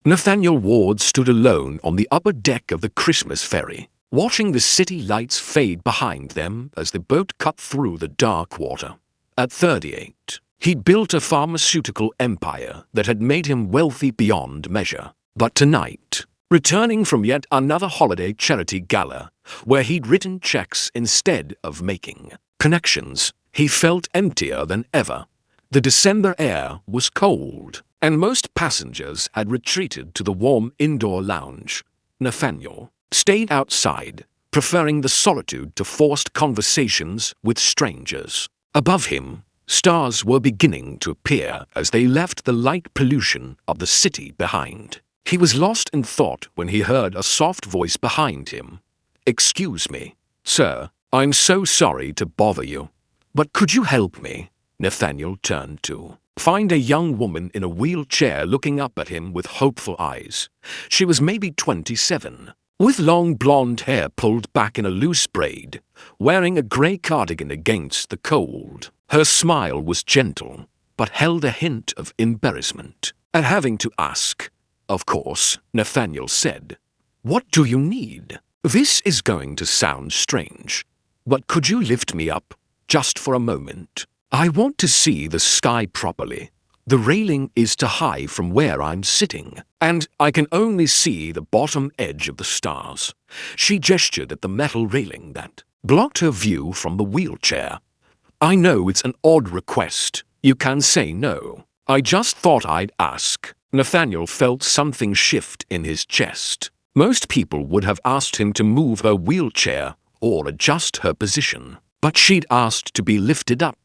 Nathaniel Ward stood alone on the upper deck of the Christmas ferry, watching the city lights fade behind them as the boat cut through the dark water. At 38, he'd built a pharmaceutical empire that had made him wealthy beyond measure. But tonight, returning from yet another holiday charity gala, where he'd written checks instead of making connections, he felt emptier than ever. The December air was cold, and most passengers had retreated to the warm indoor lounge. Nathaniel stayed outside, preferring the solitude to forced conversations with strangers. Above him, stars were beginning to appear as they left the light pollution of the city behind. He was lost in thought when he heard a soft voice behind him. "Excuse me, sir, I'm so sorry to bother you, but could you help me?" Nathaniel turned to find a young woman in a wheelchair looking up at him with hopeful eyes. She was maybe 27, with long blonde hair pulled back in a loose braid, wearing a grey cardigan against the cold. Her smile was gentle, but held a hint of embarrassment at having to ask. "Of course," Nathaniel said. "What do you need? This is going to sound strange, but could you lift me up, just for a moment? I want to see the sky properly. The railing is too high from where I'm sitting, and I can only see the bottom edge of the stars." She gestured at the metal railing that blocked her view from the wheelchair. "I know it's an odd request. You can say no. I just thought I'd ask." Nathaniel felt something shift in his chest. Most people would have asked him to move her wheelchair or adjust her position, but she'd asked to be lifted up,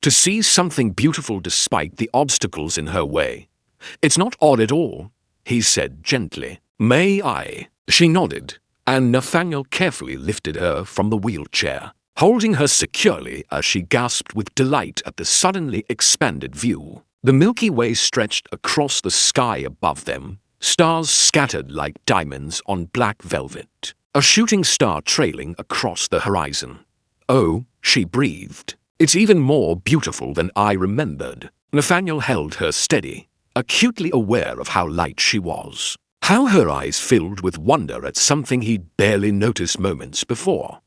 to see something beautiful despite the obstacles in her way. "It's not odd at all," he said gently. "May I?" She nodded, and Nathaniel carefully lifted her from the wheelchair, holding her securely as she gasped with delight at the suddenly expanded view. The Milky Way stretched across the sky above them, stars scattered like diamonds on black velvet, a shooting star trailing across the horizon. "Oh," she breathed, "it's even more beautiful than I remembered." Nathaniel held her steady, acutely aware of how light she was, how her eyes filled with wonder at something he'd barely noticed moments before.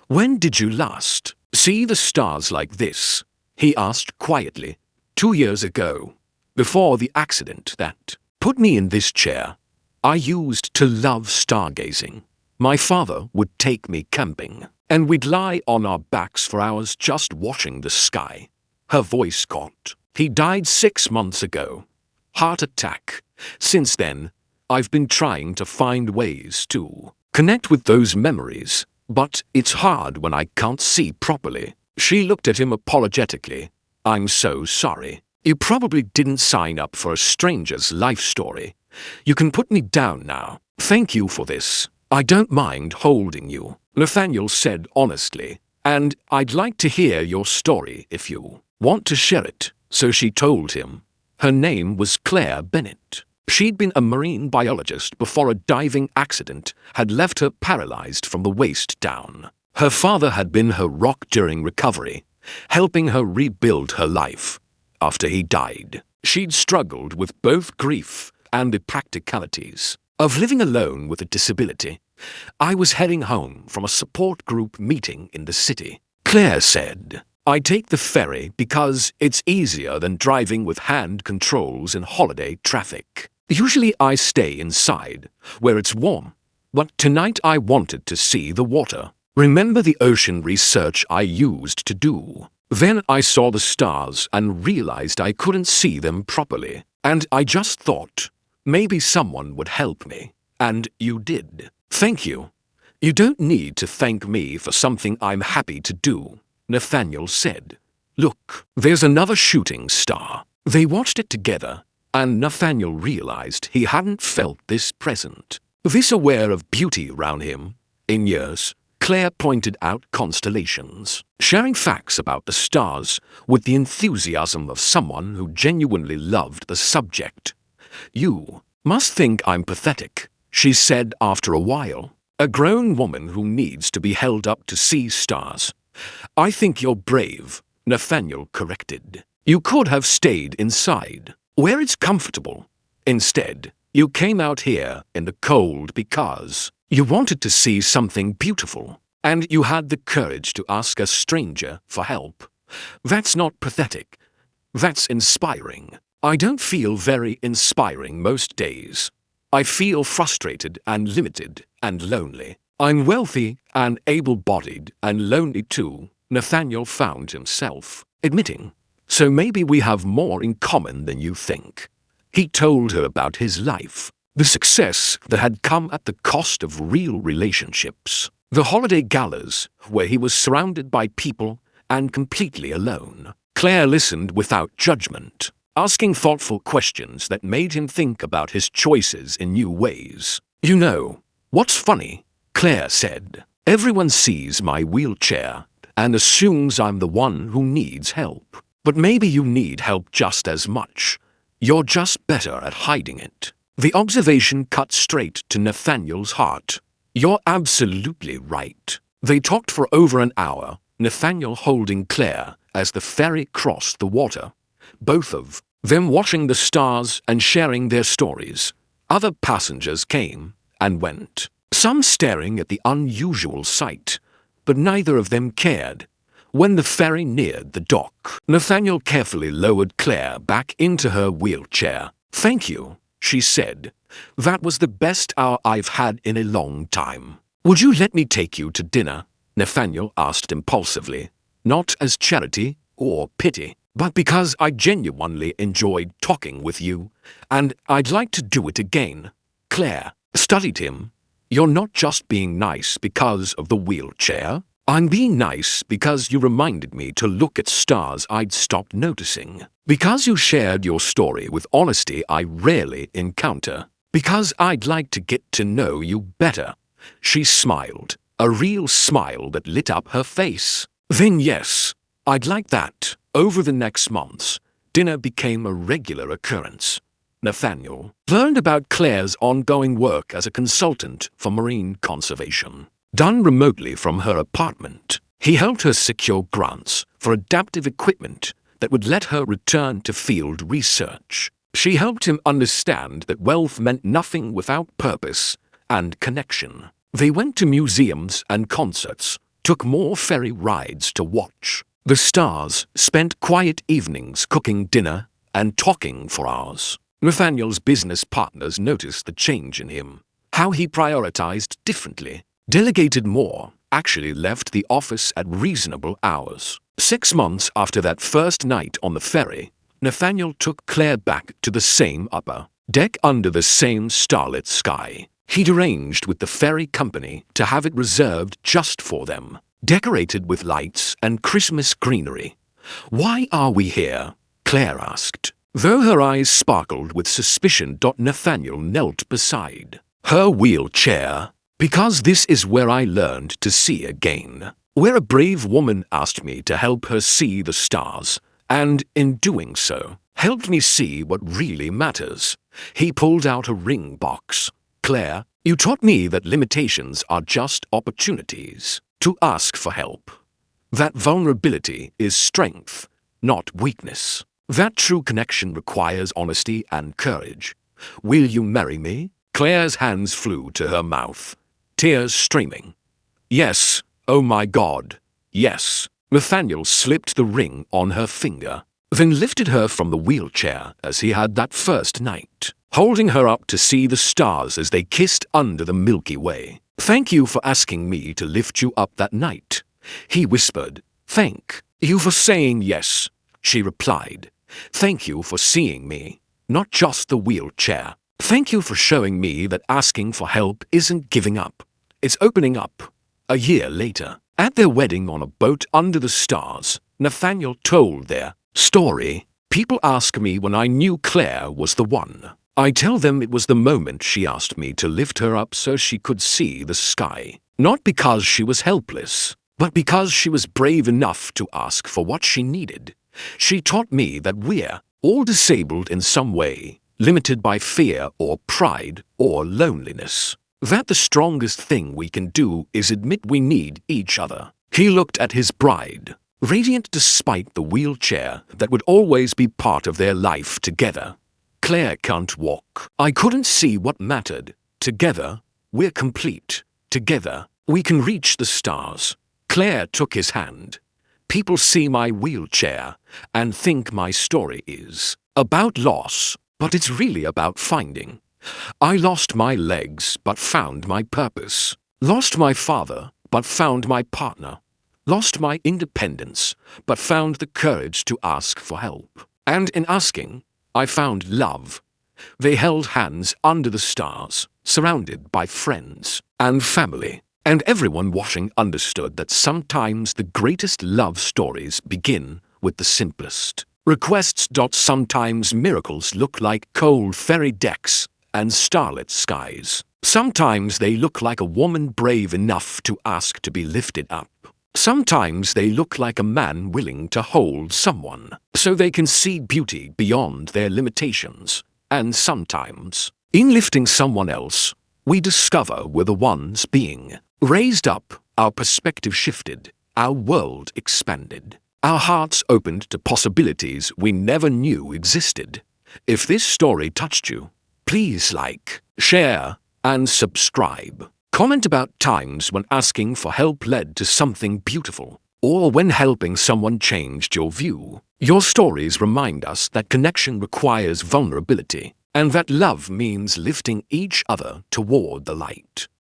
"When did you last see the stars like this?" he asked quietly. "2 years ago, before the accident that put me in this chair. I used to love stargazing. My father would take me camping, and we'd lie on our backs for hours just watching the sky." Her voice caught. "He died 6 months ago. Heart attack. Since then, I've been trying to find ways to connect with those memories, but it's hard when I can't see properly." She looked at him apologetically. "I'm so sorry. You probably didn't sign up for a stranger's life story. You can put me down now. Thank you for this. I don't mind holding you," Nathaniel said honestly, "and I'd like to hear your story if you want to share it." So she told him. Her name was Claire Bennett. She'd been a marine biologist before a diving accident had left her paralyzed from the waist down. Her father had been her rock during recovery, helping her rebuild her life. After he died, she'd struggled with both grief and the practicalities of living alone with a disability. "I was heading home from a support group meeting in the city," Claire said. "I take the ferry because it's easier than driving with hand controls in holiday traffic. Usually I stay inside, where it's warm, but tonight I wanted to see the water. Remember the ocean research I used to do? Then I saw the stars and realized I couldn't see them properly, and I just thought, maybe someone would help me. And you did. Thank you." "You don't need to thank me for something I'm happy to do," Nathaniel said. "Look, there's another shooting star." They watched it together, and Nathaniel realized he hadn't felt this present, this aware of beauty around him, in years. Claire pointed out constellations, sharing facts about the stars with the enthusiasm of someone who genuinely loved the subject. "You must think I'm pathetic," she said after a while. "A grown woman who needs to be held up to see stars." "I think you're brave," Nathaniel corrected. "You could have stayed inside, where it's comfortable. Instead, You came out here in the cold because you wanted to see something beautiful, and you had the courage to ask a stranger for help. That's not pathetic. That's inspiring. I don't feel very inspiring most days. I feel frustrated and limited and lonely. I'm wealthy and able-bodied and lonely too, Nathaniel found himself admitting. So maybe we have more in common than you think. He told her about his life, the success that had come at the cost of real relationships, the holiday galas where he was surrounded by people and completely alone. Claire listened without judgment, asking thoughtful questions that made him think about his choices in new ways. You know, what's funny? Claire said. Everyone sees my wheelchair and assumes I'm the one who needs help. But maybe you need help just as much. You're just better at hiding it. The observation cut straight to Nathaniel's heart. You're absolutely right. They talked for over an hour, Nathaniel holding Claire as the ferry crossed the water, both of them watching the stars and sharing their stories. Other passengers came and went, some staring at the unusual sight, but neither of them cared. When the ferry neared the dock, Nathaniel carefully lowered Claire back into her wheelchair. Thank you, she said. That was the best hour I've had in a long time. Would you let me take you to dinner? Nathaniel asked impulsively, not as charity or pity, but because I genuinely enjoyed talking with you, and I'd like to do it again. Claire studied him. You're not just being nice because of the wheelchair. I'm being nice because you reminded me to look at stars I'd stopped noticing. Because you shared your story with honesty I rarely encounter. Because I'd like to get to know you better. She smiled, a real smile that lit up her face. Then yes, I'd like that. Over the next months, dinner became a regular occurrence. Nathaniel learned about Claire's ongoing work as a consultant for marine conservation, done remotely from her apartment. He helped her secure grants for adaptive equipment that would let her return to field research. She helped him understand that wealth meant nothing without purpose and connection. They went to museums and concerts, took more ferry rides to watch the stars, spent quiet evenings cooking dinner and talking for hours. Nathaniel's business partners noticed the change in him, how he prioritized differently, delegated more, actually left the office at reasonable hours. 6 months after that first night on the ferry, Nathaniel took Claire back to the same upper deck under the same starlit sky. He'd arranged with the ferry company to have it reserved just for them, decorated with lights and Christmas greenery. Why are we here? Claire asked. Though her eyes sparkled with suspicion, Nathaniel knelt beside her wheelchair. Because this is where I learned to see again. Where a brave woman asked me to help her see the stars, and in doing so, helped me see what really matters. He pulled out a ring box. Claire, you taught me that limitations are just opportunities to ask for help. That vulnerability is strength, not weakness. That true connection requires honesty and courage. Will you marry me? Claire's hands flew to her mouth, tears streaming. Yes, oh my God, yes. Nathaniel slipped the ring on her finger, then lifted her from the wheelchair as he had that first night, holding her up to see the stars as they kissed under the Milky Way. Thank you for asking me to lift you up that night, he whispered. Thank you for saying yes, she replied. Thank you for seeing me, not just the wheelchair. Thank you for showing me that asking for help isn't giving up. It's opening up. A year later, at their wedding on a boat under the stars, Nathaniel told their story. People ask me when I knew Claire was the one. I tell them it was the moment she asked me to lift her up so she could see the sky. Not because she was helpless, but because she was brave enough to ask for what she needed. She taught me that we're all disabled in some way, limited by fear or pride or loneliness. That the strongest thing we can do is admit we need each other. He looked at his bride, radiant despite the wheelchair that would always be part of their life together. Claire can't walk. I couldn't see what mattered. Together, we're complete. Together, we can reach the stars. Claire took his hand. People see my wheelchair and think my story is about loss, but it's really about finding. I lost my legs but found my purpose. Lost my father but found my partner. Lost my independence but found the courage to ask for help. And in asking, I found love. They held hands under the stars, surrounded by friends and family. And everyone watching understood that sometimes the greatest love stories begin with the simplest requests. Sometimes miracles look like cold ferry decks and starlit skies. Sometimes they look like a woman brave enough to ask to be lifted up. Sometimes they look like a man willing to hold someone so they can see beauty beyond their limitations. And sometimes, in lifting someone else, we discover we're the ones being raised up. Our perspective shifted, our world expanded, our hearts opened to possibilities we never knew existed. If this story touched you, please like, share, and subscribe. Comment about times when asking for help led to something beautiful, or when helping someone changed your view. Your stories remind us that connection requires vulnerability, and that love means lifting each other toward the light.